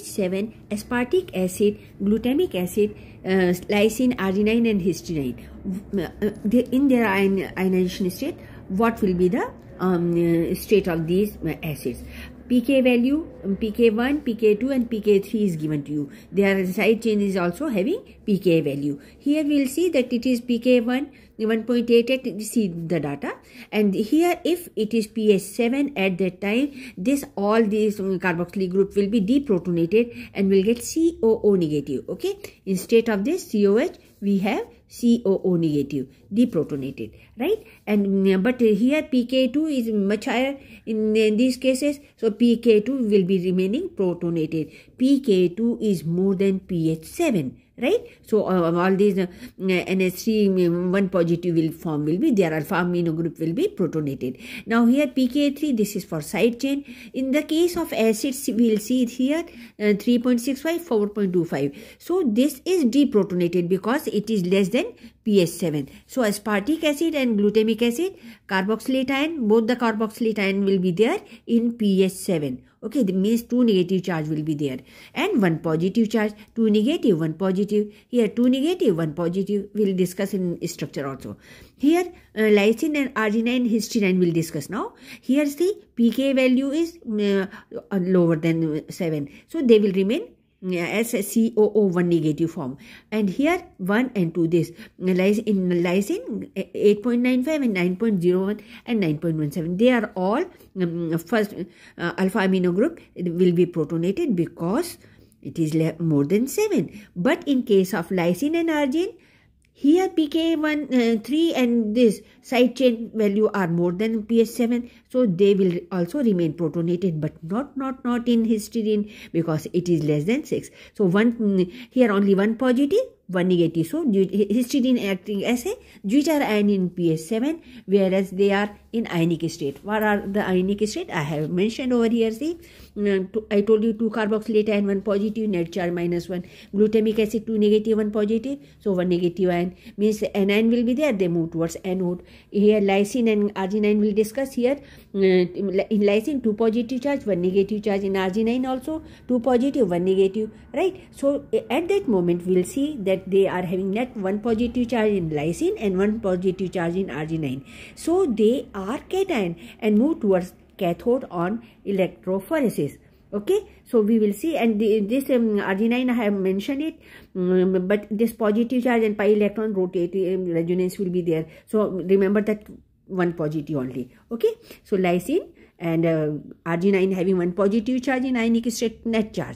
pH7, aspartic acid, glutamic acid, lysine, arginine and histidine. In their ionization state, what will be the state of these acids? pK value, pK1, pK2 and pK3 is given to you. Their side chain is also having pK value. Here we will see that it is pK1 1.88, see the data, and here if it is pH7 at that time, all these carboxylic group will be deprotonated and will get COO negative. Okay, instead of this COH we have COO negative, deprotonated, right? And but here pK2 is much higher in these cases, so pK2 will be remaining protonated. pK2 is more than pH7, right? So all these NH3 1 positive will be there, alpha amino group will be protonated. Now here pK3, this is for side chain. In the case of acids, we will see it here 3.65, 4.25. So this is deprotonated because it is less than pH7. So aspartic acid and glutamic acid, carboxylate ion, both the carboxylate ion will be there in pH7. Okay, that means 2 negative charge will be there and 1 positive charge, 2 negative, 1 positive. Here 2 negative, 1 positive. We will discuss in structure also. Here lysine and arginine, histidine will discuss now. Here see pK value is lower than 7. So they will remain as a COO1 negative form. And here 1 and 2, this lies in lysine 8.95 and 9.01 and 9.17. They are all first alpha amino group will be protonated because it is more than 7. But in case of lysine and arginine, here pK1, 3 and this side chain value are more than pH7, so they will also remain protonated, but not in histidine because it is less than 6. So here only 1 positive, 1 negative. So histidine acting as a deuter ion in pH7, whereas they are in ionic state. What are the ionic state? I have mentioned over here. See, I told you 2 carboxylate ion, 1 positive, net charge -1. Glutamic acid 2 negative, 1 positive. So 1 negative ion means anion will be there. They move towards anode. Here lysine and arginine will discuss here. In lysine 2 positive charge, 1 negative charge. In arginine also 2 positive, 1 negative. Right. So at that moment we will see that they are having net 1 positive charge in lysine and 1 positive charge in arginine. So they are cation and move towards cathode on electrophoresis. Okay, so we will see, and this arginine I have mentioned it, but this positive charge and pi electron rotate resonance will be there. So remember that 1 positive only. Okay, so lysine and arginine having 1 positive charge in ionic state, net charge.